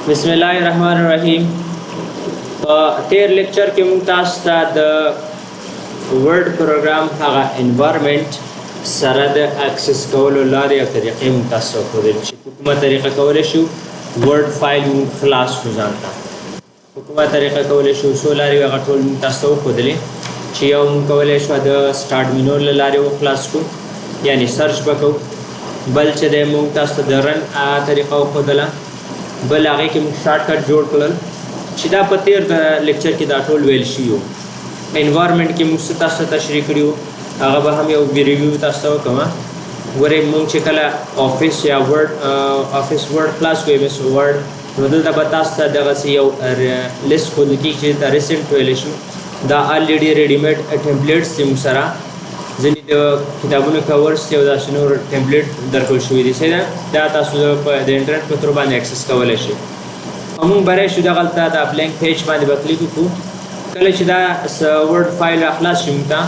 बिस्मिल्लाहिर्रहमानिर्रहीम। तेर लेक्चर के मुतास्ता द वर्ड प्रोग्राम हागा एनवायरनमेंट सरद एक्सेस कौल लारे तरीक़े मुतास्सा खुदल हुकूमत तरीक़ा कौल शु वर्ड फाइल खलास शु जानता हुकूमत तरीक़ा कौल शु सोलारी वगटोल मुतास्सा खुदले चिया कौल शु द स्टार्ट मिनो लारे खलास को यानी सर्च बको बल चदे मुतास्सा द रन आ तरीक़ा खुदला बल आगे के शॉर्टकट जोड़ कलल चिदा पतेर द लेक्चर की दाटोल वेल शियो एनवायरनमेंट के मुस्ता तशरीह करियो आगे हम यो रिव्यू तास्तो कमा वरे मुंग चकला ऑफिस या ऑफिस वर्ड क्लास को एमएस वर्ड बदल दा बतास्ता दगसी यो लिस्ट खुद की च रिसेंट वेलेशु दा ऑलरेडी रेडीमेड टेम्पलेट्स सिम सरा जनी द किताबों कवर्स से दा शनो टेम्पलेट दरकल शुई दिसे दा तासु द इंटरनेट पर बांध एक्सेस कवले शे हम बरे शुदा गलता दा ब्लैंक पेज बांध बक्लिक को कले शुदा वर्ड फाइल अखलास शुमता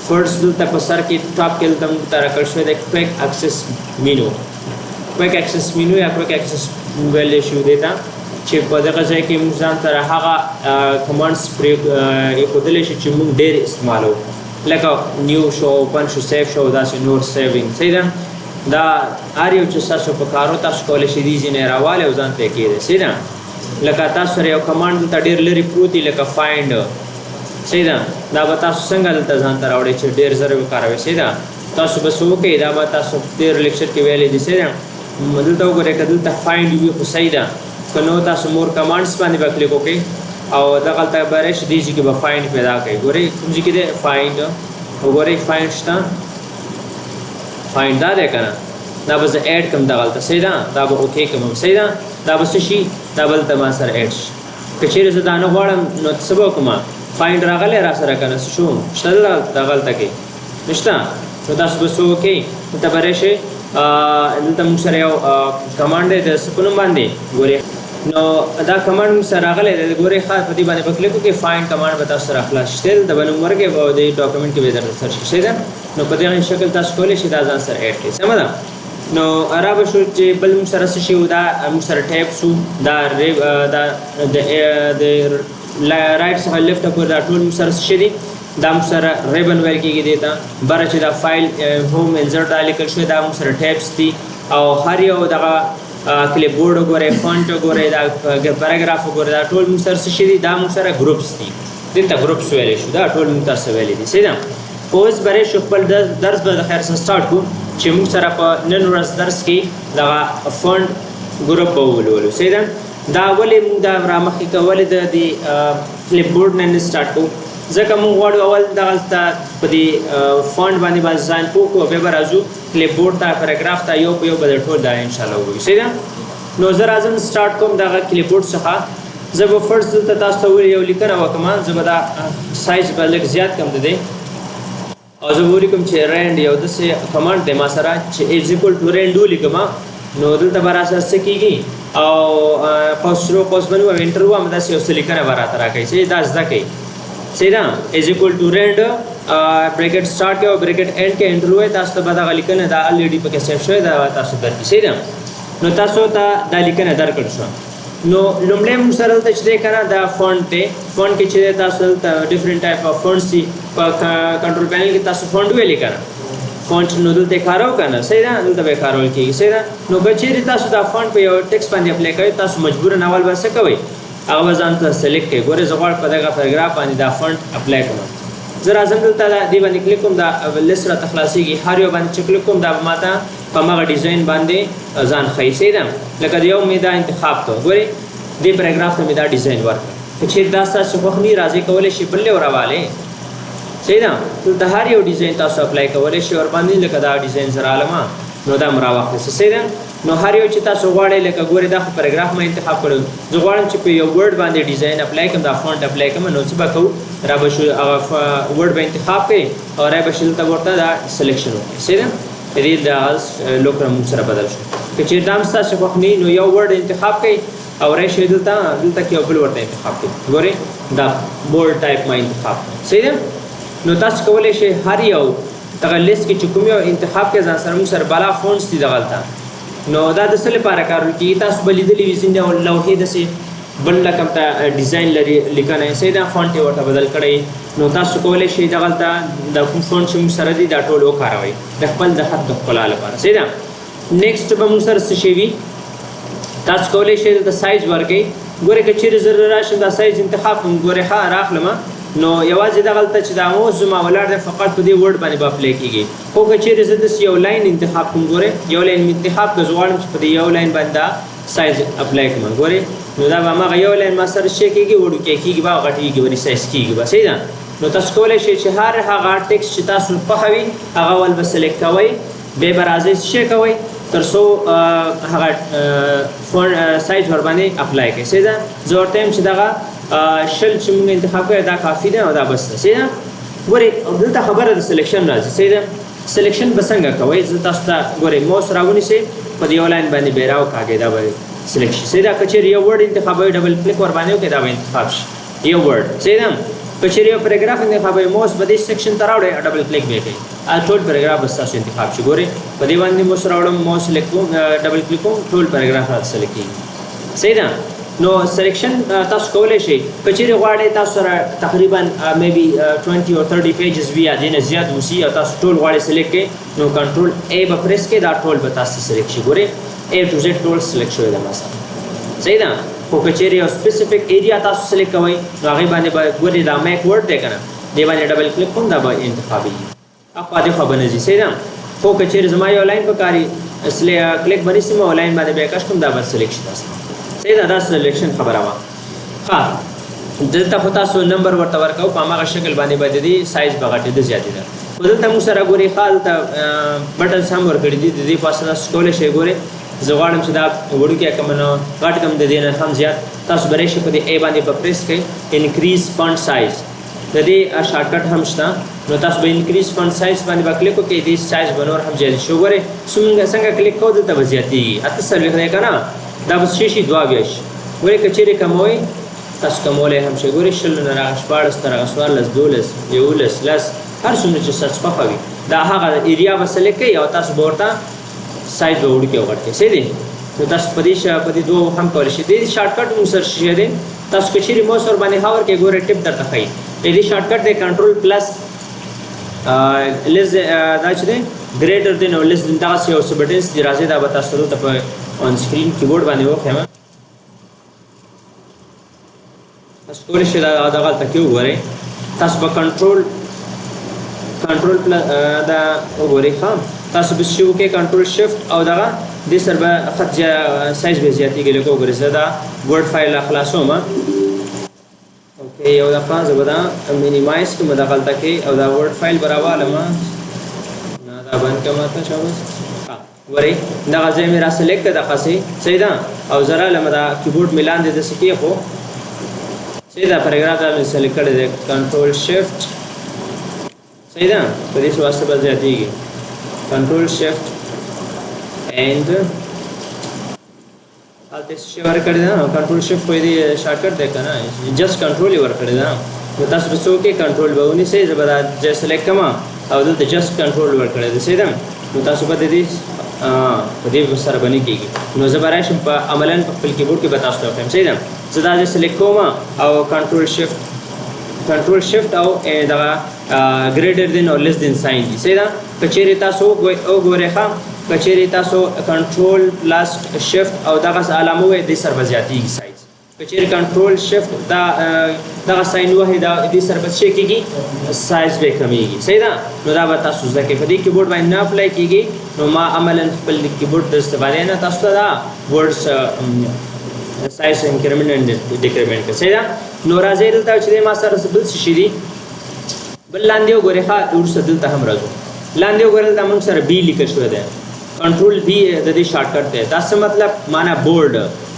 फर्स्ट दल तपसर की टॉप के तम तारा कर शुदा क्विक एक्सेस मेनू या क्विक एक्सेस वेल शु देता चे पदक जाय कि मुजान तारा हागा कमांड्स ये खुदले शे चिमुंग डेर इस्तेमालो like a new show open show save show that's no saving saydan da ariyo chsa so pakaro tas kole shidi ne rawale uzante kide saydan laka tas re command ta der leri pruti laka find saydan da bata sangal ta zanta rawde che der zare karave saydan tas basu ke da bata so der lecture ke vele di saydan madul ta gore kadul ta find you saydan kano tas more commands pani bakle ko ke और दखल तक बारिश दीजी के फाइंड पैदा करे गोरे कुछ के दे फाइंड गोरे फाइंड स्टा फाइंड दा दे करना दा बस ऐड कम दखल त सही दा दा ओके कम सही दा दा बस शी डबल तमा सर ऐड कचेरे से दानो वाला नो सबो कमा फाइंड रागले रा सर करना शो शल दखल तक निष्ठा तो दास बस ओके त बारिश तम सर कमांड दे सुकुन बांधे गोरे नो अदा कमांड सरागले गोरे खास पति बाने बकले को के फाइंड कमांड बता सर अखला स्टेल दबन उमर के दे डॉक्यूमेंट के वेदर सर्च शेदा नो पति इन शक्ल तास कोले शेदा जान सर ऐड के समझा नो अरब शो जे बल मुसर से शिवदा मुसर टैब सु दा रे दा द राइट से लेफ्ट अप दा टूल मुसर से शेदी दा मुसर रेबन वेल की देता बरच दा फाइल होम इंसर्ट आलिकल शो दा मुसर टैब्स थी और हरियो दा क्लिपबोर्ड गोरे फॉन्ट गोरे दा पैराग्राफ गोरे दा टोल मुसर से दा मुसर ग्रुप्स थी दिन ता ग्रुप्स वेले शु दा टोल मुसर से वेले थी सीधा कोर्स बरे शुपल दर्स ब खैर से स्टार्ट को चे मुसर प नन रस दर्स की दा फॉन्ट ग्रुप बोलो सीधा दा वले दा रामख का वले दी क्लिपबोर्ड ने स्टार्ट को जका मु वाड अवल दालता पदी फॉन्ट बानी बाज जान को पेपर आजू क्लिपबोर्ड ता पैराग्राफ ता यो बदल ठोल दा इंशाल्लाह होई सीधा नोजर आजम स्टार्ट कोम दा क्लिपबोर्ड सखा जब फर्स्ट ता तस्वीर यो लिखना वकमा जबदा साइज बलक ज्यादा कम दे और जबूरी कम छे रेंड यो दसे कमांड दे मासरा इज इक्वल टू रेंड लिखमा नोदल तबरा से कीगी और कोस्रो कोस बनवा इंटरव्यू हम दसे उसे लिखना बरा तरह कैसे दास दा के सीधा is equal to round bracket start के और ब्रैकेट एंड के इंटरव्यू है तास बदा लिखना दा ऑलरेडी पे कैसे शो दा तास दर सीधा नो तासो ता दा लिखना दर कर शो नो लुमले मुसरल तचदे कना दा फॉन्ट के छे तासल ता डिफरेंट टाइप ऑफ फॉन्ट्स सी कंट्रोल पैनल के तास फॉन्ट वे लिखना फॉन्ट नो दल ते खारो कना सीधा दल तबे खारो की सीधा नो बचेरी तास दा फॉन्ट पे टेक्स्ट पानी अप्लाई करे तास मजबूरन अवल बस कवे आवाज अंतर सेलेक्ट के गोरे जगड़ पदेगा पैराग्राफ पानी दा फॉन्ट अप्लाई करो जरा जंगल तला दी बानी क्लिक कोम दा लिस्ट रा तखलासी की हारियो बानी क्लिक कोम दा माता पमा डिजाइन बांधे जान खई सीधा लका दियो मेदा इंतखाब तो गोरे दे पैराग्राफ में दा डिजाइन वर्क छे दासा सुखनी राजी कवले शिपल्ले और वाले सीधा तो दहारियो डिजाइन तास अप्लाई कवले शे और बांधी लका दा डिजाइन जरा आलमा नो दा मरावा से सीधा नो हरियो चिता सोवाड़े लेका गोरे दा पैराग्राफ में इंतखाब करो जोगाड़न चिपे यो वर्ड बांधे डिजाइन अप्लाई कम दा फॉन्ट अप्लाई कम नो सबा को रबश वर्ड में इंतखाब के और रबशल तब वर्ता दा सिलेक्शन हो सीधा रील दा लोकरा मुसरा बदल के चिदाम सा शफखनी नो यो वर्ड इंतखाब के और रे शेदुलता दुलता के ओपल वर्ड इंतखाब के गोरे दा बोल्ड टाइप में इंतखाब सीधा नो तास कोले शे हरियो तगलिस की चुकुमियो इंतखाब के जान सर मुसर बाला फॉन्ट्स दी दगलता نو دا د څه لپاره کارول کېږي تاسو به لیدلي وي ځینې لوحې داسې بل رقم ته ډیزاین لري لیکنه یې دا فونټ یې ورته بدل کړی نو تاسو کولی شئ دغلته د کوم فونټ چې موږ سره دي دا ټول وکاروئ د خپل د خط د ښکلا لپاره صحیح ده نیکسټ به موږ سره څه شی وي تاسو کولی شئ دلته سایز ورکړئ ګورئ که چیرې زه راشم دا سایز انتخاب کړم ګورئ ښه راخلمه نو یوازې دغلته چې دا موس زما ولاړ دی فقط په دې ورډ باندې به اپلی کېږي خو که چیرې زه داسې یو لاین انتخاب کړم ګورئ یو لاین انتخاب که زه غواړم چې په دې یو لاین باندې دا سایز اپلی کړم ګورئ نو دا به هماغه یو لاین ما سره څه کېږي وړوکی کېږي به غټېږي به ریسایز کېږي به صحیح ده نو تاسو کولی شئ چې هر هغه ټکسټ چې تاسو خوښه وي هغه ول به سلیکټ کوئ بیا به راځئ څه کوئ تر څو هغه سایز ور باندې اپلای کړئ صحیح ده زه ورته یم چې دغه شل چې موږ انتخاب کړی دا کافي ده او دا بس ده صحیح ده ګورئ دلته خبره د سلیکشن راځي صحیح ده سلیکشن به څنګه کوئ زه تاسو ته ګورئ موس راونیسئ په دې یو لاین باندې بیا راوکاږئ دا به سلیکټ شي صحیح ده که چیرې یو ورډ انتخابوئ ډبل کلیک ور باندې وکړئ دا به انتخاب شي یو ورډ صحیح ده که چیرې یو پیراګراف انتخابوئ موس به دې سیکشن ته راوړئ ډبل کلیک به یې کوئ ټول پیراګراف به ستاسو انتخاب شي ګورئ په دې باندې موس راوړم موس سلیکټ کوم ډبل کلیک کوم ټول پیراګراف راته سلیکټ کېږي صحیح ده نو سلیکشن تاسو کولی شئ که چیرې غواړئ تاسو سره تقریبا میبي 20 or 30 پیجز وي یا دې نه زیات وسي او تاسو ټول غواړئ سلیکټ کړئ نو کنټرول A به پریس کړئ دا ټول به تاسو سلیکټ شي ګورئ A to Z ټول سلیکټ شوی ده ما سره صحیح ده خو که چیرې یو سپیسیفیک ایریا تاسو سلیکټ کوئ نو هغې باندې به ګورئ دا میک ورډ دی که نه دې باندې ډبل کلیک کوم دا به انتخابېږي اخوا دېخوا به نه ځي صحیح ده خو که چیرې زما یو لاین پکاري کلیک به نیسم او لاین باندې بیا کش کوم دا به سلیکټ شي تاسو صحیح ده دا سلیکشن خبره وه ښه دلته خو تاسو نمبر ورته ورکوو په هماغه شکل باندې به د دې سایز به غټېده زیاتېده خو دلته موږ سره ګورئ ښه دلته بټنس هم ورکړي دي د دې پاسه تاسو کولی شئ ګورئ زه غواړم چې دا وړوکی کړم نو غټ کړم د دې نه هم زیات تاسو به راشئ په دې A باندې به پریس کړئ انکریز فونټ سایز د دې شارټکټ هم شته نو تاسو به انکریز فونټ سایز باندې به کلیک وکړئ دې سایز به نور هم زیات شي ګورئ څنګه کلیک کوو دلته به زیاتېږي 78 دی که نه دا به څه شي 2 شي ګورئ که چیرې کموئ تاسو کمولی هم شئ ګورئ 20 نه راغه 14 ته راغه 14 12 11 10 هر څومره چې ستاسو خوښه وي دا هغه ایریا به سلیکټ کړئ او تاسو به ورته سایز به وړوکی او غټ کړئ صحیح دی نو تاسو په دې دوه هم کولی شئ دې شارټکټ موږ سره شی دی تاسو که چیرې موس ور باندې هاور کړئ ګورئ ټپ درته ښایي دې شارټکټ دی کنټرول پلس لیس دا چې دی ګریټر دین او لیس دین دغسې یو څه بټنس دي راځئ دا به تاسو دلته په آن سکرین کیبورډ باندې وښیم تاسو کولی شئ دغلته کې وګورئ تاسو به کنټرول دا وګورئ ښه تاسو به شي وکړئ کنټرول شفټ او دغه دې سره به خط سایز به زیاتېږي لکه وګورئ زه دا ورډ فایل خلاصوم اوکې یو دفعه زه به دا مینیمایز کړم دغلته کې او دا ورډ فایل به راوالم نه دا بند کړم ته شاباس ګورئ دغه ځای مې را سلیکټ کړه دغسې صحیح ده او زه رالم دا کیبورډ مې لاندې داسې کېښو صحیح ده پیراګراف دا مې سلیکټ کړی دی کنټرول شفټ صحیح ده په دې واسطه به زیاتېږي کنټرول شفټ اینډ هلته څه شی ورکړی ده کنټرول شفټ خو دې شارټکټ دی که نه جسټ کنټرول یې ورکړی ده نو تاسو به څه وکړئ کنټرول به ونیسئ زه به دا ځای سلیکټ کړم او دلته جسټ کنټرول ورکړی دی صحیح ده نو تاسو به د دې په دې سره به نه کېږي نو زه به راشم په عملاً په خپل کیبورډ کې به تاسو ته وښیم صحیح ده زه دا ځای سلیکټ کوم او کنټرول شفټ او دغه ګریټر دین او لیس دین ساین دي صحیح ده که چیرې تاسو وګورئ ښه که چیرې تاسو کنټرول پلس شفټ او دغسې علامه ووایئ دې سره به زیاتېږي سایز که چیرې کنټرول شفټ دغه ساین ووهئ دې سره به څه کېږي سایز به کمیږي صحیح ده نو دا به تاسو زده کړئ په دې کیبورډ باندې نه اپلای کېږي نو ما عملاً خپل کیبورډ د استفادې نه تاسو ته دا ورډس سایز انکریمنټ اینډ ډیکریمنټ کړئ صحیح ده نو راځئ دلته چې ما سره بل څه شي دي بل لاندې وګورئ ښه وروسته دلته هم راځو لاندې وګورئ دلته موږ سره بي لیکل شوی دی کنټرول بي د دې شارټکټ دی دا څه مطلب معنا بورډ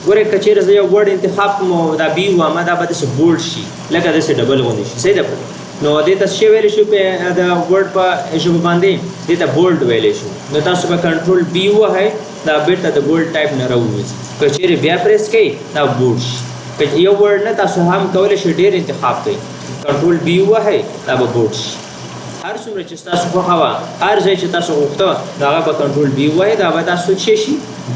ګورئ که چیرې زه یو ورډ انتخاب کوم او دا بي ووایم دا به داسې بورډ شي لکه داسې ډبل غوندې شي صحیح ده نو دې ته څه ویلی شو په د ورډ په ژبه باندې دې ته بولډ ویلی شو نو تاسو به کنټرول بي ووهئ دا بیرته د بولډ ټایپ نه راووځي که چیرې بیا پریس کوئ دا بورډ شي که یو ورډ نه تاسو هم کولی شئ ډېر انتخاب کوئ کنټرول بي ووهئ دا به بورډ شي هر هر څومره چې تاسو خو هوا هر ځای چې تاسو غوښته دا په کنټرول بي وای دا به تاسو شي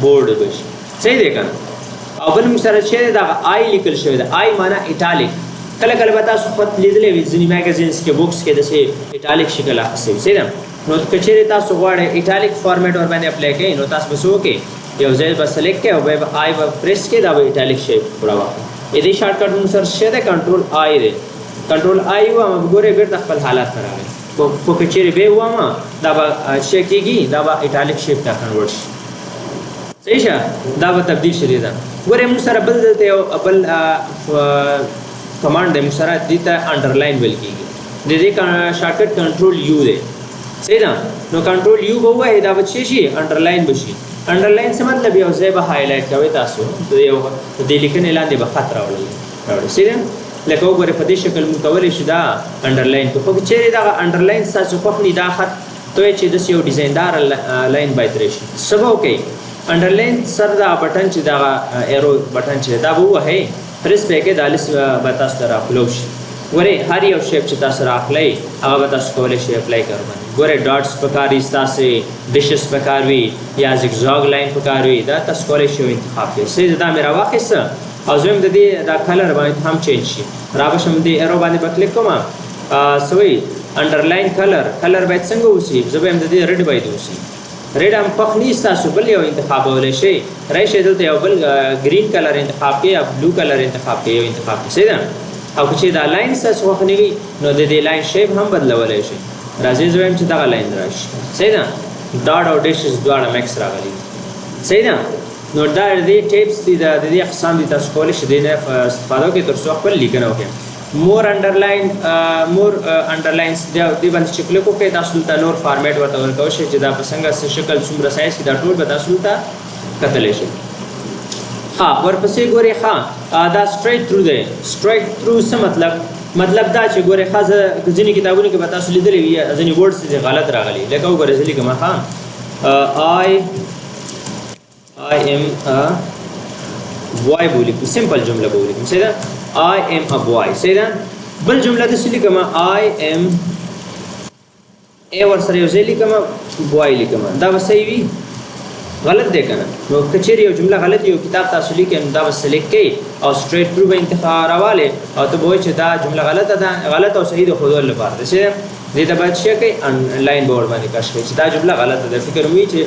بورډ بشي صحیح دی کنه او بل مسره چې دا آی لیکل شوی دا آی معنا ایټالیک کله کله به تاسو خپل لیدلې وي ځینې میګازینز کې بوکس کې دسه ایټالیک شکل اخیستي صحیح ده نو کچېره تاسو غواړئ ایټالیک فارمیټ ور باندې اپلای کړئ نو تاسو بسو کې یو ځای به سلیکټ کړئ او به آی به پریس کړئ دا به ایټالیک شیپ پورا واخلي دې شارټ کټ مسره شه ده کنټرول آی دی کنټرول آی و وګوره بیرته خپل حالت راغلی په کچېره به وامه دا به شي کېږي دا به ایټالیک شیپ ته کنورټ شي صحیح شه دا به تبدیل شي دا ګوره موږ سره بل ته بل کمانډ د موږ سره د ته انډرلاین ویل کېږي د دې شارټ کټ کنټرول یو دی صحیح ده نو کنټرول یو به وای دا به شي انډرلاین بشي انډرلاین څه مطلب یو ځای به هایلایټ کوي تاسو د یو د لیکنې لاندې به خط راوړل صحیح ده لکه وګوره په دې شکل متولي شي دا انډرلاین په چیرې دا انډرلاین تاسو په خپل دا خط ته چې د یو ډیزایندار لاین باید راشي سبا اوکي انډرلاین سر دا بٹن چې دا ایرو بٹن چې دا وه پریس پکې دالس به تاسو راخلو شي ګوره هر یو شیپ چې تاسو راخلئ هغه به تاسو کولی شئ اپلای کړئ ګوره ډاټس پکاري تاسو ډیشز پکاروي یا زیگزاگ لاین پکاروي دا تاسو کولی شئ انتخاب کړئ سید دا مې راواخیسته او زم د دې دا کلر باندې هم چینج شي را به شم دې ایرو باندې په کلیک کوم سوي انډرلاین کلر باید څنګه وسی زه به هم د دې ریډ باید وسی ریډ هم پخنی تاسو بل یو انتخاب ولې شي راشه دلته یو بل گرین کلر انتخاب کړئ یا بلو کلر انتخاب کړئ یو انتخاب کړئ سیدا او چې دا لاین تاسو وخنیږي نو د دې لاین شیپ هم بدلولای شي راځي زویم چې دا لاین راشي سیدا ډاټ او ډیشز دواړه مکس راغلي سیدا نو دا دې ټیپس دي د دې اقسام دي تاسو کولی شئ د نه استفاده وکړئ تر څو خپل لیکنه وکړئ مور انډرلاین مور انډرلاینز دې باندې چې کلیک وکړئ تاسو ته نور فارمیټ ورته ورکوي شي چې دا په څنګه شکل څومره سایز کې دا ټول به تاسو ته کتلی شي ها ورپسې ګورئ ها دا سټریټ تھرو دی سټریټ تھرو څه مطلب دا چې ګورئ ښه ځینې کتابونو کې به تاسو لیدلی وي ځینې ورډس دې غلط راغلي لکه وګورئ زه لیکم ها I am a boy بولیکم سمپل جمله بولیکم صحیح ده I am a boy صحیح ده بل جمله د سلی کما I am ور سره یو ځای لیکم boy لیکم دا صحیح وي غلط دی کنه نو کچېری یو جمله غلط یو کتاب تاسو لیکئ دا سلیکټ کړئ او سټریټ تھرو به انتخاب راواله او ته وایي چې دا جمله غلطه ده غلط او صحیح د خودل لپاره ده چې دې ته باید شي کوي آنلاین بورډ باندې کښ کړئ چې دا جمله غلطه ده فکر وي چې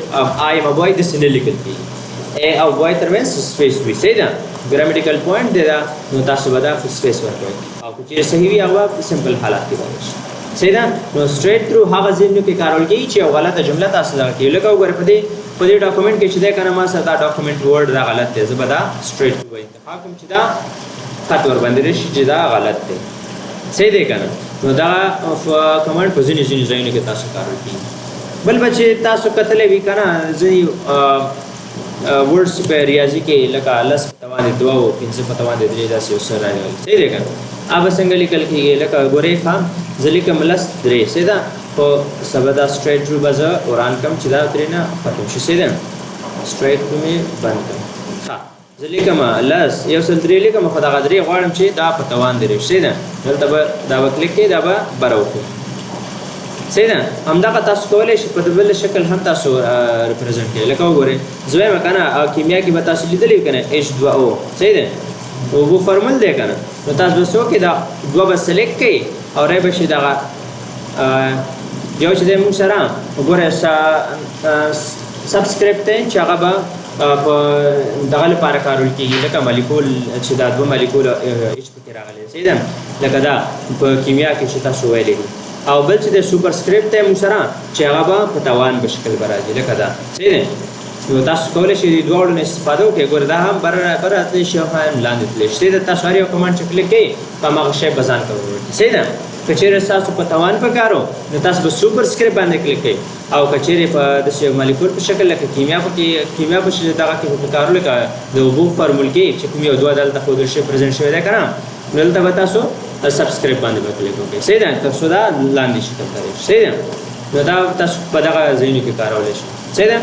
I am a boy د سینه لیکل کیږي A او boy ترمنځ سپیس وي صحیح ده ګرامټیکل پوینټ دی دا نو تاسو به دا سپیس ورکوئ او چې صحیح وي هغه سمپل حالات کې راځي صحیح ده نو سټریټ تھرو هغه ځینو کې کارول کیږي چې غلطه جمله تاسو دا کې لکه وګورئ په دې ډاکومنټ کې چې دا کنه ما سره دا ډاکومنټ ورډ دا غلط دی زه به دا سټریټ تھرو انتخاب کوم چې دا خط ور باندې راشي چې دا غلط دی صحیح دی کنه نو دا کمانډ په ځینې ځایونو کې تاسو کارول کیږي بل بچي تاسو کتلې وی کنه ځینې ورډز په ریاضي کې لکه لس پتوان دوا او 15 پتوان د درې داسې سره راغلي صحیح دی کنه اوب څنګه لیکل کېږي لکه ګورې خام ځلیک ملس درې سیدا په سبدا سټریټ تھرو بازه وران کم چې دا ترنه ختم شي سیدا سټریټ تھرو می بند کړه ها ځلیک ملس یو سل درې لیکم خدای غدري غواړم چې دا پتوان درې سیدا دلته دا کلیک کې دا به براوته سیدا همدغه تاسو کولای شئ په بل شکل هم تاسو ریپرزینټ کړئ لکه وګورئ زوی مکنه کیمیا کې به تاسو لیدلې کنه H2O سیدا او وو فارمول دی کنه نو تاسو به سو کې دا دوه به سلیکټ کړئ او راي به شي دا یو چې موږ سره وګورئ سبسکرایب ته چې هغه به په دغه لپاره کارول کېږي لکه مالیکول چې دا دوه مالیکول هیڅ پکې راغلي سیدا لکه دا په کیمیا کې چې تاسو ویلې او بل چې د سوپرسکرپټ ته موږ سره چې هغه به په توان په شکل راځي لکه دا صحیح نو تاسو کولی شئ د دوړو نه استفاده وکړئ ګوره دا هم براتلی شي او هم لاندې تللی شي د تاسو هر یو کمانډ چې کلیک کړئ په هماغه شی به ځان کولی صحیح ده که چیرې ستاسو په توان په کار نو تاسو به سوپرسکرپټ باندې کلیک کړئ او که چیرې په داسې مالیکول په شکل لکه کیمیا په دغه کې په کارو لکه د اوبو فارمول کې چې کوم یو دوه دلته ښودل شوی پرزنټ شوی دی که نه نو دلته به تاسو سبسکرایب باندې به کلیک وکړئ صحیح ده تر څو دا لاندې شکل ته راشي صحیح ده نو دا تاسو په دغه ځایونو کې کارولی شئ صحیح ده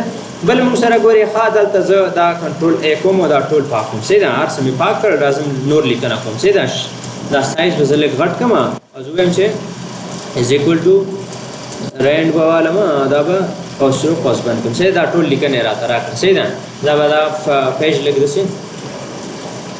بل موږ سره ګورئ ښه دلته زه دا کنټرول A کوم او دا ټول پاک کوم صحیح ده هر څه مې پاک کړ راځم نور لیکنه کوم صحیح ده دا سایز به زه لږ غټ کړم او زه وایم چې از ایکول ټو رینډ به والم دا به اوسرو پاس باندې کوم څه دا ټول لیکنه راته راکړه صحیح ده دا به دا پیج لګ دسي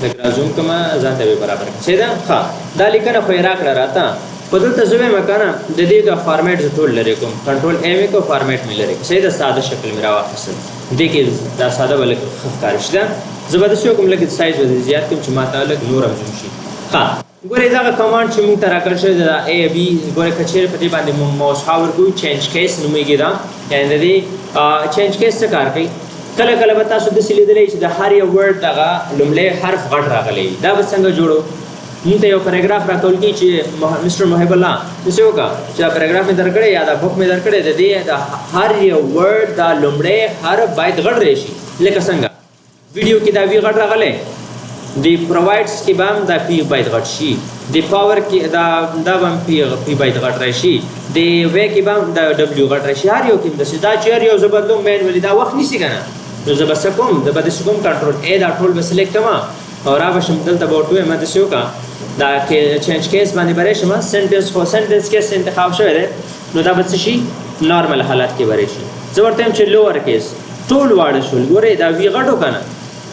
لګ راځم کومه ځان ته برابر صحیح ده ها دا لیکنه خو راکړه راته په دلته زوی مکانه د دې د فارمیټ ټول لري کوم کنټرول ایم کو فارمیټ مې لري صحیح ده ساده شکل مې راوخیستل دې کې دا ساده بل ښکارش ده زبردست کوم لګ سایز ور زیات کوم چې ماته لګ نورم جوړ شي ها ګورې دا کمانډ چې موږ تر راکړل شوی دا ای بي ګورې کچېر په دې باندې موږ ماوس هاور کوو چینج کیس نومېږي دا یعنی دې چینج کیس څه کار کوي کله کله به تاسو داسې لیدلی چې د هر یو ورډ دغه لومړی حرف غټ راغلی دا به څنګه جوړو موږ ته یو پیراګراف راکول کېږي چې مسټر محب الله داسې وکړه چې دا پیراګراف مې درکړی یا دا بک مې درکړی د دې د هر یو ورډ دا لومړی حرف باید غټ راشي لکه څنګه ویډیو کې دا وی غټ راغلی دی پرووایډز کې به هم دا پی باید غټ شي دی پاور کې دا به هم پی باید غټ راشي دی وی کې به هم دا ډبلیو غټ راشي هر یو کې داسې دا چې هر یو زه بدلوم مینولي دا وخت نیسي که نه نو زه به څه کوم زه به داسې کوم کنټرول ای دا ټول به سلیکټ کړم او را به شم دلته به ورته ووایم داسې وکړه دا چینج کیس باندې به راشم سنټنس خو سنټنس کیس انتخاب شوی دی نو دا به څه شي نارمل حالت کې به راشي زه ورته وایم چې لوور کیس ټول واړه شول ګورئ دا وی غټ و که نه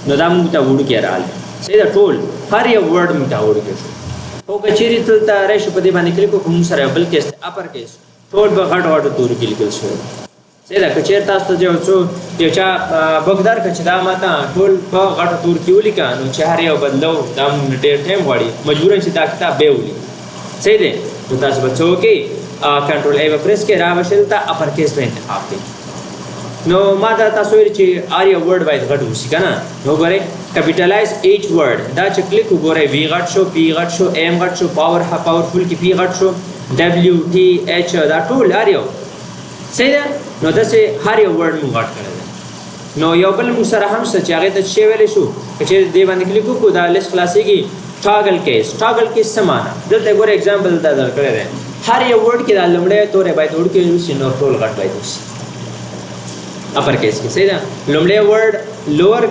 نو دا موږ ته وړوکی راغلی صحیح ده ټول هر یو ورډ موږ ته وړوکی شو خو که چیرې دلته راشو په دې باندې کلیک وکړو موږ سره یو بل کیس دی اپر کیس ټول به غټ غټو تورو کې لیکل شوی صحیح ده که چیرې تاسو ته یو چا بک درکړه چې دا ماته ټول په غټو تور کې ولیکه نو چې هر یو بدلو دا موږ ډېر ټایم غواړي مجبوراً چې دا کتاب بیا ولیکو صحیح دی نو تاسو به څه وکړئ کنټرول ای به پریس کړئ را به شي دلته اپر کیس به انتخاب کړئ نو ما دا تاسو ویل چې هر یو ورډ باید غټ وشي که نه نو ګورئ کیپیټلایز ایچ ورډ دا چې کلیک وګورئ وی غټ شو پی غټ شو ایم غټ شو پاورفل کې پی غټ شو ډبلیو ټي ایچ دا ټول هر یو صحیح ده نو داسې هر یو ورډ موږ غټ کړی دی نو یو بل موږ سره هم شته چې هغې ته شی ویلی شو که چېرې دې باندې کلیک وکړو دا لیست خلاصېږي ټاګل کیس څه معنا دلته ګوره اګزامپل دلته درکړی دی هر یو ورډ کې دا لومړی توری باید وړوکی وشي نور ټول غټ باید وشي اپر کیس کې صحیح ده لومړی ورډ لوور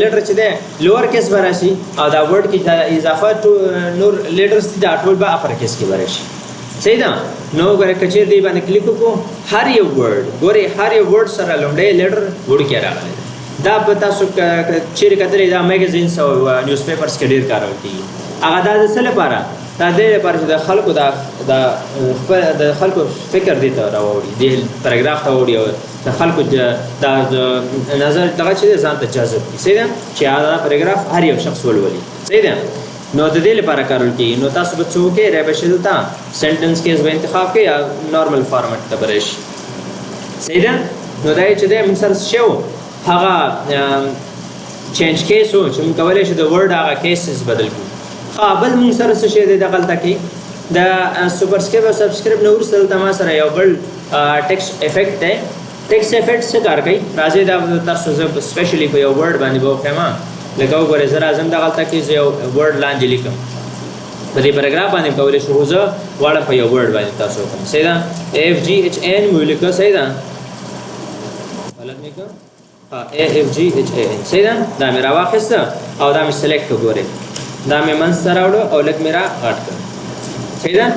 لیټر چې دی لوور کیس به راشي او دا ورډ کې اضافه نور لیټرز دي دا ټول به اپر کیس کې به راشي صحیح ده نو ګوره که چیرې دې باندې کلیک وکړو هر یو ورډ ګورې هر یو ورډ سره لومړی لیټر وړوکی راغلی دا به تاسو چیرې کتلی دا میګزینس او نیوز پیپرز کې ډېر کارول کېږي هغه دا د څه لپاره دا دې لپاره چې د خلکو فکر دې ته راوړي دې پیراګراف ته وړي او د خلکو دا نظر دغه چې دی ځان ته جذب کړي صحیح ده چې دا پیراګراف هر یو شخص ولولي صحیح ده نو د دې لپاره کارول کېږي نو تاسو به څه وکړئ را به شي دلته سنټنس کیس به انتخاب کړئ یا نارمل فارمټ ته به راشي صحیح ده نو دا چې دی موږ سره څه و هغه چینج کیس و چې موږ کولی شو د ورډ هغه کیسز بدل کړو بل موږ سره څه شی دی دغلته کې د سوپرسکریپ او سبسکریپ نه وروسته دلته ما سره یو بل ټیکسټ افیکټ دی ټیکسټ افیکټ څه کار کوي راځئ دا تاسو زه سپیشلی په یو ورډ باندې به وښیم لکه وګورئ زه راځم دغلته کې زه یو ورډ لاندې لیکم په دې پیراګراف باندې کولی شو خو زه غواړم په یو ورډ باندې تاسو وکړم صحیح ده ایف جی ایچ این مې ولیکه صحیح ده غلط مې کړ ایف جی ایچ این صحیح ده دا مې راواخیسته او دا مې سلیکټ کړه ګورئ دا مې منځ ته راوړو او لږ مې را غټ کړ صحیح ده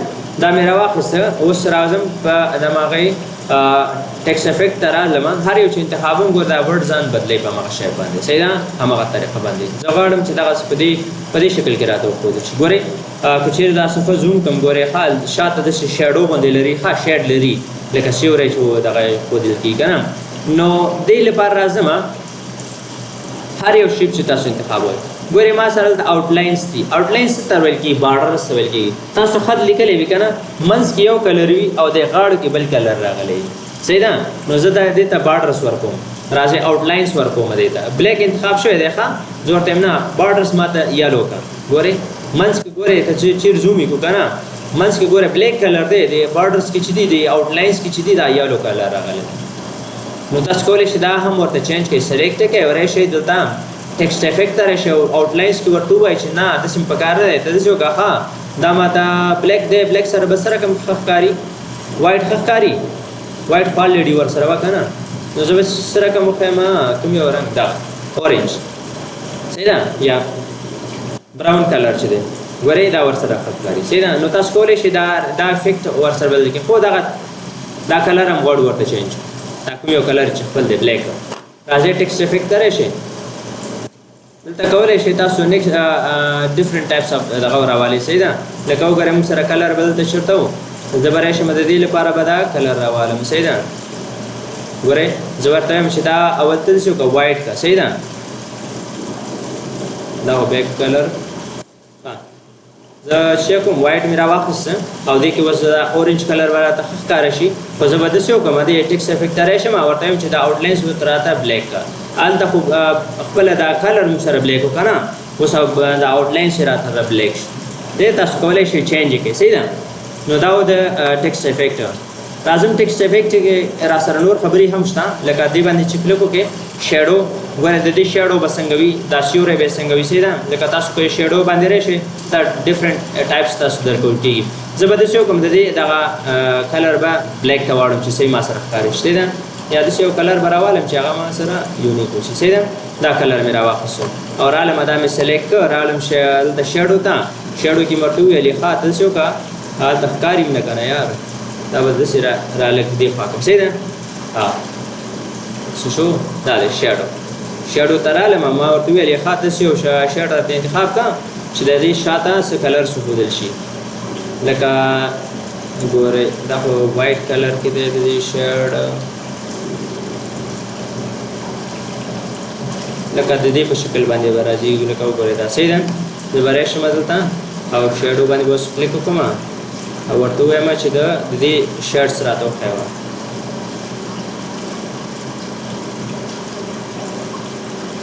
دا مې راواخیسته اوس راځم په دماغی ټیکسټ افیکټ ته رالم هر یو چې انتخابوم ګور دا ورډ ځان بدلی په همغه شی باندې صحیح ده همغه طریقه باندې زه غواړم چې دغسې په دې شکل کې راته وښودل شي ګورئ که چېرې دا صفحه زوم کړم ګورئ ښه شاته داسې شیډو باندې لري ښه شیډ لري لکه سیوری چې دغه ښودل کېږي که نه نو دې لپاره راځم هر یو شیپ چې تاسو انتخابوئ ګورئ ما سره دلته آوټلاینس دي آوټلاینس څه ته ویل کېږي بارډرز ته ویل کېږي تاسو خط لیکلی وي که نه منځ کې یو کلر وي او د غاړو کې بل کلر راغلی وي صحیح ده نو زه دې ته بارډرز ورکوم راځئ آوټلاینس ورکوم دې ته بلیک انتخاب شوی دی ښه زه ورته یم نه بارډرز ما ته یلو کړه ګورئ منځ کې ګورئ ته چیر زوم یې کړو که نه منځ کې ګورئ بلیک کلر دی د بارډرز کې چې دي د آوټلاینس کې چې دي دا یلو کلر راغلی نو تاسو کولی شئ دا هم ورته چینج کړئ سلیکټ یې کړئ ورشئ دلته ټیکسټ افیکټ ته راشئ او آوټلاینس کې ورته ووایئ چې نه داسې مې پکار نه دی ته داسې وکړه ښه دا ماته بلیک دی بلیک سره به څه رقم ښه ښکاري وایټ ښه ښکاري وایټ پالډي ورسره وه که نه نو زه به څه رقم وښیم کوم یو رنګ دا اورنج صحیح ده یا براون کلر چې دی ګورئ دا ورسره ښه ښکاري صحیح ده نو تاسو کولی شئ دا افیکټ ورسره بدل کړئ خو دغه دا کلر هم غوړ ورته چینج دا کوم یو کلر چې خپل دی بلیک راځي ټیکسټ افیکټ ته راشئ دلته کولی شئ تاسو نیکسټ ډفرنٹ ټایپس اف دغه راوالی صحیح ده لکه وګورئ موږ سره کلر به دلته چېرته و زه به راشم د دې لپاره به دا کلر راوالم صحیح ده ګورئ زه ورته وایم چې دا اول ته داسې وکړه وایټ کا صحیح ده دا و بیک کلر زه چې کوم وایټ مې راواخیسته او دې کې اوس دا اورنج کلر به راته ښه ښکاره شي خو زه به داسې وکړم دې ټیکسټ افیکټ ته راشم او ورته وایم چې دا آوټلاینس به راته بلیک کا هلته خو خپله دا کلر مو سره بلیک و که نه اوس دا آوټلاینس یې راته بلیک شو دې تاسو کولی شئ چینج یې کړئ صحیح ده نو دا و د ټیکسټ افیکټ راځم ټیکسټ افیکټ کې را سره نور خبرې هم شته لکه دې باندې چې کلیک وکړئ شیډو ګوره د دې شیډو به څنګه وي دا سیوری به څنګه وي صحیح ده لکه تاسو کوی شیډو باندې راشئ دا ډفرنټ ټایپس تاسو درکول کېږي زه به داسې وکړم د دې دغه کلر به بلیک ته واړم چې صحیح ما سره ښکاري صحیح ده یا داسې یو کلر به راوالم چې هغه ما سره یونیک وشي صحیح ده دا کلر مې راواخیستو او رالم دا مې سلیکټ کړ رالم دلته شیډو ته شیډو کې مې ورته وویلې ښه ته داسې وکړه هلته ښکاري هم نه که نه یار دا به داسې رالږ دې خوا کړم صحیح ده څه شو دا دی شیډو ته رالم ما ورته وویل ښه داسې یو شیډ راته انتخاب کړه چې د دې شاته څه کلر ښودل شي لکه ګورئ دا خو وایټ کلر کې دی د دې شیډ لکه د دې په شکل باندې به راځي لکه وګورئ دا صحیح ده زه به راشم دلته او شیډو باندې به اوس کلیک وکړم او ورته ووایم چې د دې شیډس راته وښیوه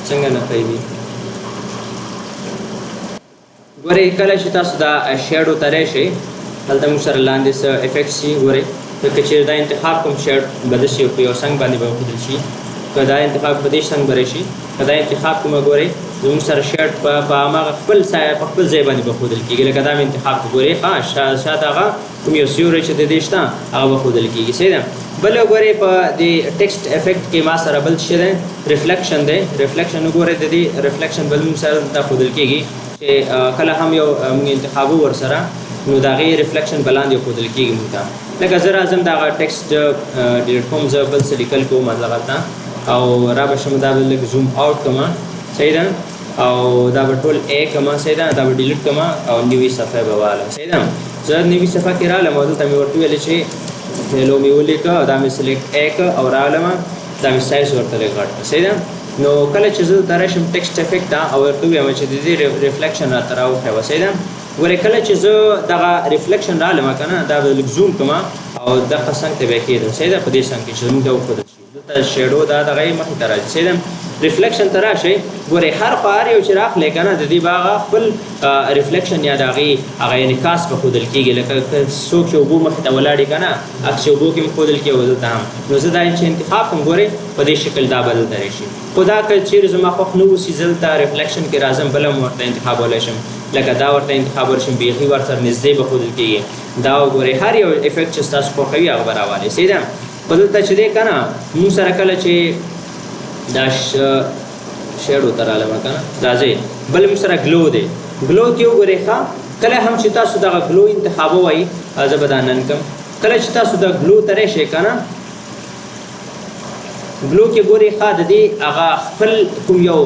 څنګه نه ښیي ګورئ کله چې تاسو دا شیډو ته راشئ هلته موږ سره لاندې څه افیکټس شي ګورئ که چېرې دا انتخاب کوم شیډ به داسې په یو څنګ باندې به وښودل شي که دا انتخاب په دې څنګ به راشي که دا انتخاب کومه ګورئ زموږ سره شیډ په هماغه خپل ځای باندې به ښودل کېږي لکه دا مې انتخاب کړو ګورئ ښه شاته هغه کوم یو سیوری چې د دې شته هغه به ښودل کېږي صحیح ده بل وګورئ په دې ټیکسټ افیکټ کې ما سره بل څه دی ریفلیکشن دی ریفلیکشن وګورئ د دې ریفلیکشن بل موږ سره دا ښودل کېږي چې کله هم یو موږ انتخابو ورسره نو د هغې ریفلیکشن به لاندې ښودل کېږي موږ ته لکه زه راځم د هغه ټیکسټ ډیلیټ کوم زه بل څه لیکل کوم مطلب هلته او را به شم دا به لږ زوم آوټ کړم صحیح ده او دا به ټول ا کړم صحیح ده دا به ډیلیټ کړم او نوي صفحه به والم صحیح ده زه نوي صفحه کې رالم او دلته مې ورته ویلې چې هیلو مې ولیکه دا مې سلیکټ ا کړ او رالم دا مې سایز ورته لږ غټ کړ صحیح ده نو کله چې زه دلته راشم ټیکسټ افیکټ ته او ورته ووایم چې د دې ریفلیکشن راته راوښیوه صحیح ده ګورئ کله چې زه دغه ریفلیکشن رالم که نه دا به لږ زوم کړم او دغه څنګ ته به یې کېدم صحیح ده په دې څنګ کې چې زموږ ته وښودل شي دلته شیډو دا دغه یې مخې ته راځي صحیح ده ریفلیکشن ته راشئ ګورئ هر خوا هر یو چې راخلی که نه د دې به هغه خپل ریفلیکشن یا د هغې هغه انعکاس به ښودل کېږي لکه څوک چې اوبو مخې ته ولاړ که نه عکس چې اوبو کې هم ښودل کېږي او دلته هم نو زه دا چې انتخاب کوم ګورئ په دې شکل دا به دلته راشي خو دا که چیرې زما خوښ نه اوسي زه دلته ریفلیکشن کې راځم بله هم ورته انتخابولی شم لکه دا ورته انتخابولی شم بیخي ورسره نږدې به ښودل کېږي دا وګورئ هر یو افیکټ چې ستاسو خوښوي هغه به راوالي صحیح ده خو دلته چې دی که نه موږ سره کله چې دا شیډو ته رالم که نه راځئ بل موږ سره ګلو دی ګلو کې وګورئ ښه کله هم چې تاسو دغه ګلو انتخابوئ زه به دا نن کړم کله چې تاسو د ګلو ته راشئ که نه ګلو کې ګورئ ښه د دې هغه خپل کوم یو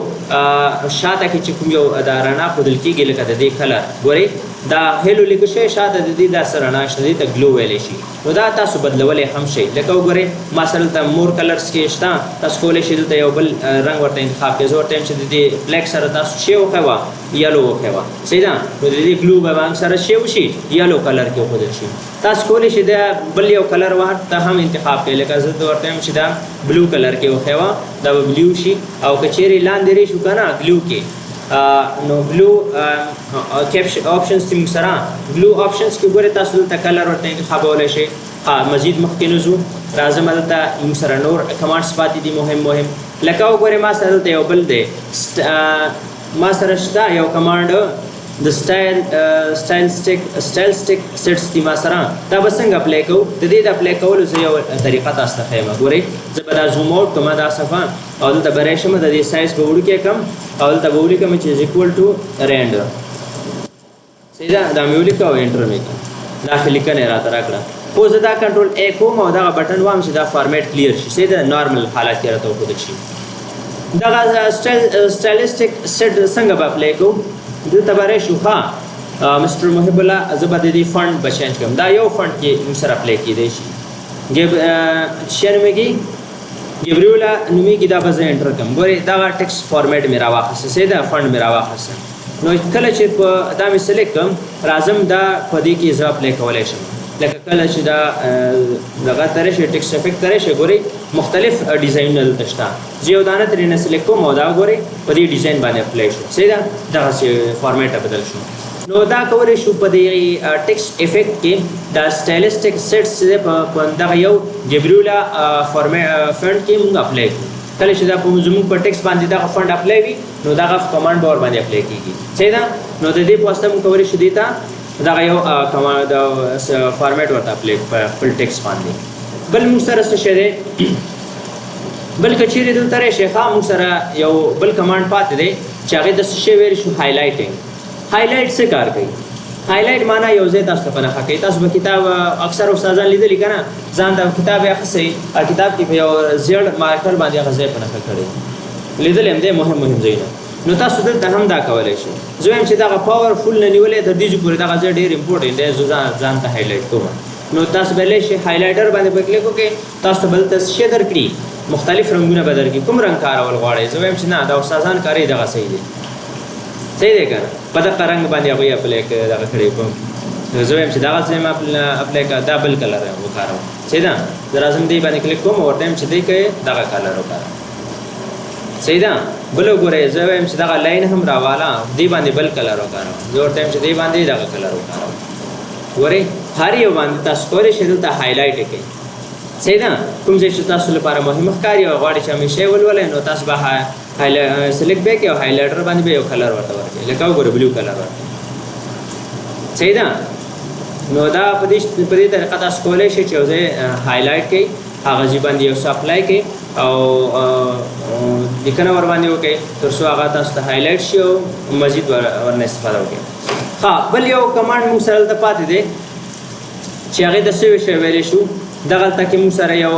شاته کې چې کوم یو دا رڼا ښودل کېږي لکه د دې کلر ګورئ دا هیلو لیکل شوی شاته د دې داسې رڼا شته دې ته ګلو ویلی شي نو دا تاسو بدلولی هم شئ لکه وګورئ ما سره دلته مور کلرس کې شته تاسو کولی شئ دلته یو بل رنګ ورته انتخاب کړئ زه ورته یم چې د دې بلیک سره تاسو شی وښیوه یلو وښیوه صحیح ده نو د دې ګلو به هم سره شی وشي یلو کلر کې وښودل شي تاسو کولی شئ دا بل یو کلر ورته هم انتخاب کړئ لکه زه ورته یم چې دا بلو کلر کې وښیوه دا به بلو شي او که چیرې لاندې راشو که نه ګلو کې نو بلو آپشنز دي موږ سره بلو آپشنز کې ګورئ تاسو دلته کلر ورته انتخابولی شئ مزید مخکې نه ځو راځم دلته موږ سره نور کمانډس پاتې دي مهم لکه وګورئ ما سره دلته یو بل دی ما سره شته یو کمانډ د سټایل سټیک سیټس دي ما سره دا به څنګه اپلای کوو د دې د اپلای کولو زه یو طریقه تاسو ته ښیم ګورئ زه به دا زوم آوټ کړم دا صفحه او دلته به راشم د دې سایز به وړوکی کړم او دلته به ولیکم چې از اکول ټو رینډ صحیح ده دا مې ولیکه او انټر مې کړه دا ښه لیکنه یې راته راکړه خو زه دا کنټرول ای کوم او دغه بټن وام چې دا فارمیټ کلیر شي سي دا نارمل حالت کې راته وښودل شي. دغه سټایلسټک سیټ څنګه به اپلای کوو دلته به راشو ښه مستر محب الله زه به د دې فنډ به چینج کړم. دا یو فنډ کې موږ سره اپلای کېدی شي څه نومېږي ګبریولا نومېږي دا به زه انټر کړم. ګورئ دغه ټکسټ فارمیټ مې راواخیسته سي دا فنډ مې راواخیسته. نو کله چې دا مې سلیکټ کړم راځم دا په دې کې زه اپلای کولی شم. لکه کله چې دا دغه ته راشي ټکسټ افیکټ ته راشي ګورئ مختلف ډیزاینونه دلته شته. زه یو دانه ترېنه سلیکټ کوم او دا ګورئ په دې ډیزاین باندې اپلای شو صحیح ده دغسې فارمیټ بدل شو. نو دا کولی شو په دې ټکسټ افیکټ کې دا سټایلسټک سیټس چې په دغه یو جبریولا فنډ کې موږ اپلای کړو. کله چې دا زموږ په ټکسټ باندې دغه فنډ اپلای وي نو دغه کمانډ به ورباندې اپلای کېږي صحیح ده. نو د دې په واسطه موږ کولی شو دې ته دغه یو فارمیټ ورته اپلای په خپل ټکسټ باندې. بل موږ سره څه شی دی بل که چیرې دلته راشئ ښه موږ سره یو بل کمانډ پاتې دی چې هغې د څه شی ویلی شو هایلایټینګ. هایلایټ څه کار کوي؟ هایلایټ معنا یو ځای تاسو ته په نښه کوي. تاسو به کتاب اکثر استادان لیدلي که نه ځان ته کتاب یې اخیستی کتاب کې په یو زیړ مارکر باندې هغه ځای په نښه کړی لیدلی هم دی مهم ځایونه. نو تاسو دلته هم دا کولی شئ. زه وایم چې دغه پاورفول نه نیولی تر دې چې پورې دغه ځای ډېر امپورټنټ دی زه ځان ته هایلایټ کوم. نو تاسو به ویلی شئ هایلایټر باندې به کلیک وکړئ تاسو ته به دلته څه شی درکړي مختلف رنګونه به درکړي. کوم رنګ کارول غواړئ؟ زه وایم چې نه دا استادان کاروي دغه صحیح دی صحیح دی که نه په دغه رنګ باندې هغوی اپلای دغه کړی کوم. زه وایم چې دغه ځای ما اپلای کړه دا بل کلر وکاروم صحیح ده. زه راځم دې باندې کلیک کوم ورته وایم چې دی کوې دغه کلر وکاروم صحیح ده. بل وګورئ زه وایم چې دغه لاین هم راواله دې باندې بل کلر وکاروم. زه ورته وایم چې دې باندې دغه کلر وکاروم. ګورئ هر یو باندې تاسو کولی شئ دلته هایلایټ یې کوئ صحیح ده. کوم ځای چې تاسو لپاره مهم ښکاري او غواړئ چې همیشه یې ولولئ نو تاسو به سلیکټ به کړئ او هایلایټر باندې به یو کلر ورته ورکړئ لکه وګورئ بلو کلر ورکړئ صحیح ده. نو دا په دې طریقه تاسو کولی شئ چې یو ځای هایلایټ کړئ هغه ځای باندې یو څه اپلای کړئ او لیکنه ورباندې وکړئ تر څو هغه تاسو ته هایلایټ شي او مزید ورنه استفاده وکړئ. ښه بل یو کمانډ موږ سره دلته پاتې دی چې هغې د څه شی ویلی شو دغلته کې موږ سره یو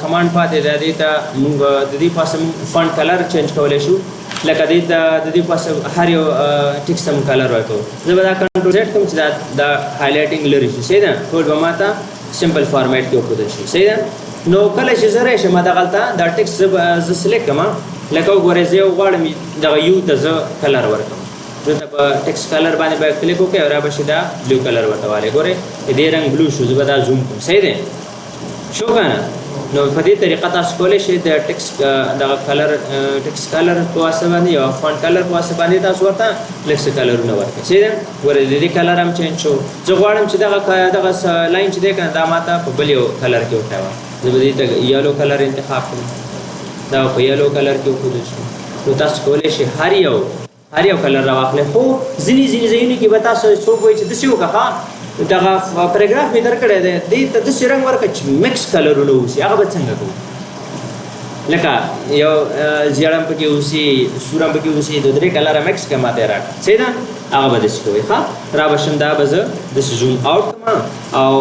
کمانډ پاتې دی دې ته موږ د دې پاسه فنډ کلر چینج کولی شو لکه دې ته د دې پاسه هر یو ټکس ته موږ کلر ورکوو. زه به دا کنټرول زیډ کوم چې دا هایلایټینګ لرې شي صحیح ده. ټول به ما ته سمپل فارمیټ کې وښودل شي صحیح ده. نو کله چې زه راشم دغلته دا ټکس زه سلیکټ کړم لکه وګورئ زه یو غواړم دغه یو ته زه کلر ورکړم. دلته په ټکس کلر باندې به کلیک وکړئ او را به شي دا بلو کلر ورته والی. ګورئ دې رنګ بلو شو زه به دا زوم کړم صحیح دی شو که نه. نو په دې طریقه تاسو کولی شئ د ټکس دغه کلر ټکس کلر په واسطه باندې یا فونټ کلر په واسطه باندې تاسو ورته لږ څه کلرونه ورکړئ صحیح ده. ګورئ د دې کلر هم چینج شو. زه غواړم چې دغه لاین چې دی که نه دا ما ته په بل یو کلر کې وښایوه. زه به دې ته یلو کلر انتخاب کړم دا په یلو کلر کې وښودل شو. نو تاسو کولی شئ هر یو کلر راواخلئ. خو ځینې ځایونو کې به تاسو څوک وایي چې داسې وکړه دغه پیراګراف مې درکړی دی دې ته داسې رنګ ورکړه چې مکس کلرونه اوسي هغه به څنګه کوو لکه یو زیړ هم پکې اوسي سور هم پکې اوسي د درې کلره مکس کړه ما ته یې راکړه صحیح ده. هغه به داسې کوئ ښه را به شم دا به زه داسې زوم آوټ کړم او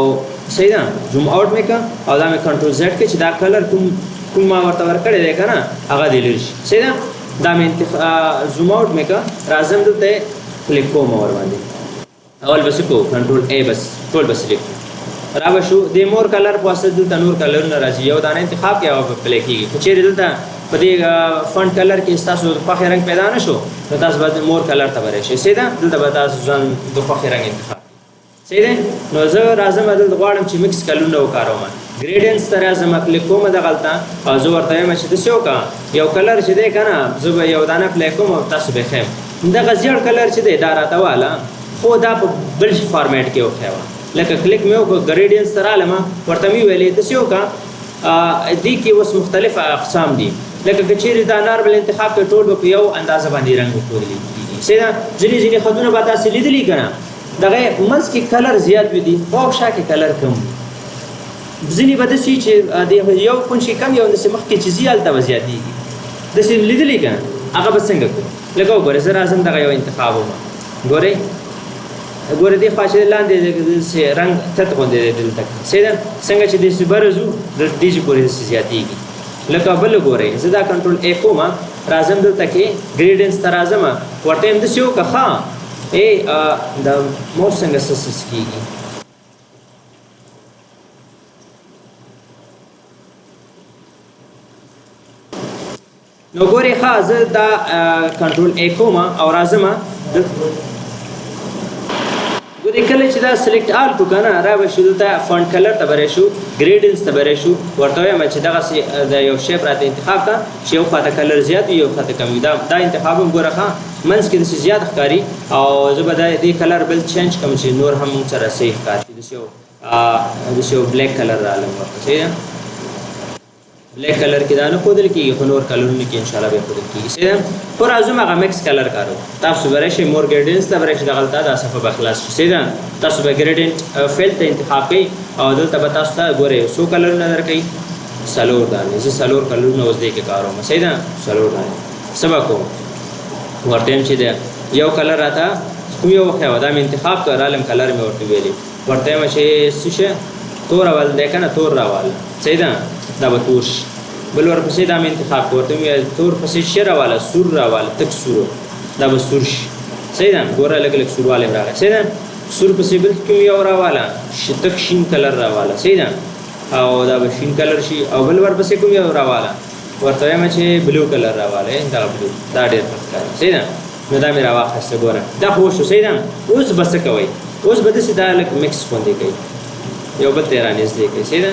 صحیح ده زوم آوټ مې کړه او دا مې کنټرول زیډ کړه چې دا کلر کوم ما ورته ورکړی دی که نه هغه دې لرې شي صحیح ده. دا مې زوم آوټ مې کړه راځم دلته کلیک کوم ورباندې اول بس کو کنټرول ای بس ټول بس سلیکټ را به شو د مور کلر په واسطه دلته نور کلرونه راځي یو دانه انتخاب کړئ او پلی کېږي. که چیرې دلته په دې فنټ کلر کې ستاسو د خوښې رنګ پیدا نه شو نو تاسو به مور کلر ته به راشئ صحیح ده. دلته به تاسو ځان د خوښې رنګ انتخاب صحیح ده. نو زه راځم دلته غواړم چې مکس کلرونه وکاروم ګریډینس ته راځم کلیک کوم دغلته او زه ورته وایم چې داسې وکړه یو کلر چې دی که نه زه به یو دانه پلی کوم او تاسو به ښیم دغه زیړ کلر چې دی دا راته واله خو دا په بل فارمیټ کې وښیوه لکه کلیک مې وکړه ګریډینس ته رالمه ورته مې ویلې داسې وکړه دې کې اوس مختلف اقسام دي لکه که چیرې دا نارمل انتخاب کړئ ټول به په یو اندازه باندې رنګ وښودلی کېږي صحیح ده. ځینې خطونه به تاسې لیدلي که نه دغه منځ کې کلر زیات وي دي خوا او شا کې کلر کم ځینې به داسې چې د یو کونج کې کم یو داسې مخکې چې ځي هلته به زیاتېږي داسې لیدلي که نه هغه به څنګه کړو لکه وګورئ زه راځم دغه یو انتخاب وم ګورئ ګوره دې خوا چې لاندې رنګ تت غوندې دی دلته صحیح ده څنګه چې داسې بره ځو د دې چې پورې داسې زیاتېږي لکه بل ګورئ زه دا کنټرول A کوم راځم دلته کې ګریډینس ته راځم ورته یې همداسې وکړه ښه دا موس څنګه سس کېږي نو ګورئ ښه زه دا کنټرول A کوم او راځم ګورئ کله چې دا سلیکټ آل کو که نه را به شو دلته فونټ کلر ته به راشو ګریډینس ته به راشو ورته وایم چې دغسې د یو شیپ راته انتخاب کړه چې یو خواته کلر زیات وي یو خواته کم وي دا انتخاب هم ګوره ښه منځ کې داسې زیات ښکاري او زه به دې کلر بل چینج کړم چې نور هم موږ سره صحیح ښکاري داسې یو بلیک کلر رالم ورته صحیح ده بلیک کلر کې دا نه ښودل کېږي خو نور کلرونه کې انشاءالله بیا ښودل کېږي صحیح ده خو راځو هغه مکس کلر کارو تاسو به راشئ مور ګریډینس ته به راشئ دغلته دا صفحه به خلاص شي صحیح ده تاسو به ګریډینټ فیل ته انتخاب کوئ او دلته به تاسو ته ګورئ څو کلرونه درکوي 4 دانې زه 4 کلرونه اوس دې کې کاروم صحیح ده 4 دانې څه به کوم ورته یم چې د یو کلر راته کوم یو وښیوه دا مې انتخاب کړ رالم کلر مې ورته ویلي ورته یم چې څه شی تور اول دی که نه تور راواله صحیح ده دا به تور شي بل ورپسې دا مې انتخاب کړ ورته مې تور پسې ښه راواله سور راواله تک سور دا به سور شي صحیح ده ګوره لږ لږ سوروالی راغی صحیح ده سور پسې بل کوم یو راواله تک شین کلر راواله صحیح ده او دا به شین کلر شي او بل ورپسې کوم یو راواله ورته وایم چې بلو کلر راواله دغه بلو دا ډېر ښه ښکاري صحیح ده نو دا مې راواخیسته ګوره دا خو وشو صحیح ده اوس به څه کوئ اوس به داسې دا لږ مکس غوندې کوي یو بل ته یې رانږدې کوي صحیح ده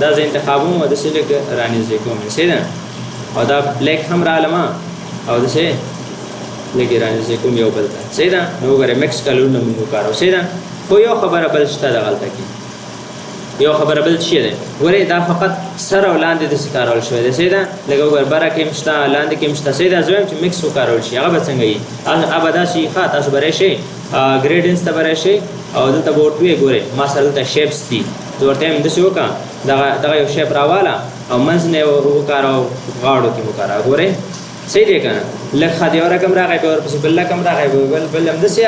دا زه انتخابوم او داسې لږ رانږدې کوم صحیح ده او دا بلیک هم رالم او داسې لږ یې رانږدې کوم یو بل ته صحیح ده نو وګورئ مکس کلرونه مونږ وکارو صحیح ده خو یو خبره بل شته دغلته کې یو خبره بل شی دی ګورئ دا فقط سر او لاندې داسې کارول شوی دی صحیح ده لکه وګوره بره کې هم شته لاندې کې هم شته صحیح ده زه وایم چې مکس وکارول شي هغه به څنګه وي هغه به داسې وي ښه تاسو به راشئ ګریډینس ته به راشئ او دلته به ورته ویې ګورئ ما سره دلته شیپس دي زه ورته یم داسې وکړه دغه یو شیپ راواله او منځ نه یې وکاره او غاړو کې وکاره ګورئ صحیح دی که نه لږ ښه د یو رقم راغی بیا ورپسې بل رقم راغی بل همداسې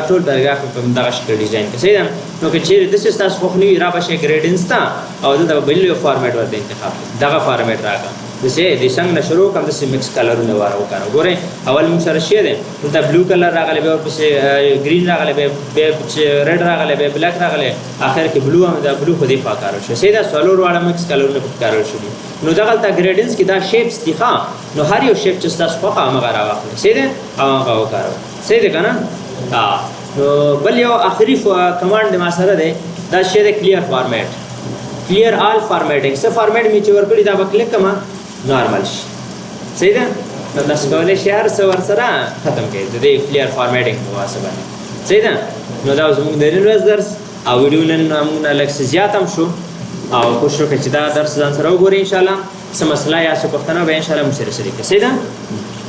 ټول درګاه په همدغه شکل ډیزاین کړه صحیح ده نو که چیرې داسې ستاسو خوښ نه وي را به شئ ګریډینس ته او دلته به بل یو فارمیټ ورته انتخاب کړئ دغه فارمیټ راکړه داسې د څنګ نه شروع کړم داسې مکس کلرونه وکاروه ګورئ اول موږ سره شی دی دلته بلو کلر راغلی بیا ورپسې ګرین راغلی بیا ریډ راغلی بیا بلیک راغلی اخر کې بلو هم دا بلو خو دې خوا کارول شوی صحیح ده څلور واړه مکس کلرونه پکې کارول شوي نو دغلته ګریډینس کې دا شیپس دي ښه نو هر یو شیپ چې ستاسو خوښه همغه راواخلئ صحیح دی او هغه وکاروئ صحیح دی که نه نو بل یو آخري کمانډ ما سره دی دا شی دی کلیر فارمیټ کلیر آل فارمیټینګ څه فارمیټ مې چې ورکړي دا به کلیک کړم نارمل شي صحیح ده نو تاسو کولی شئ هر څه ورسره ختم کړئ د دې کلیر فارمیټینګ په واسطه باندې صحیح ده نو دا زموږ د نن ورځ درس او ویډیو نن موږ نه لږ څه زیات هم شو او کوشش وکړئ چې دا درس ځان سره وګورئ انشاءالله څه مسله یا څه پوښتنه به انشاءالله موږ سره شریکه صحیح ده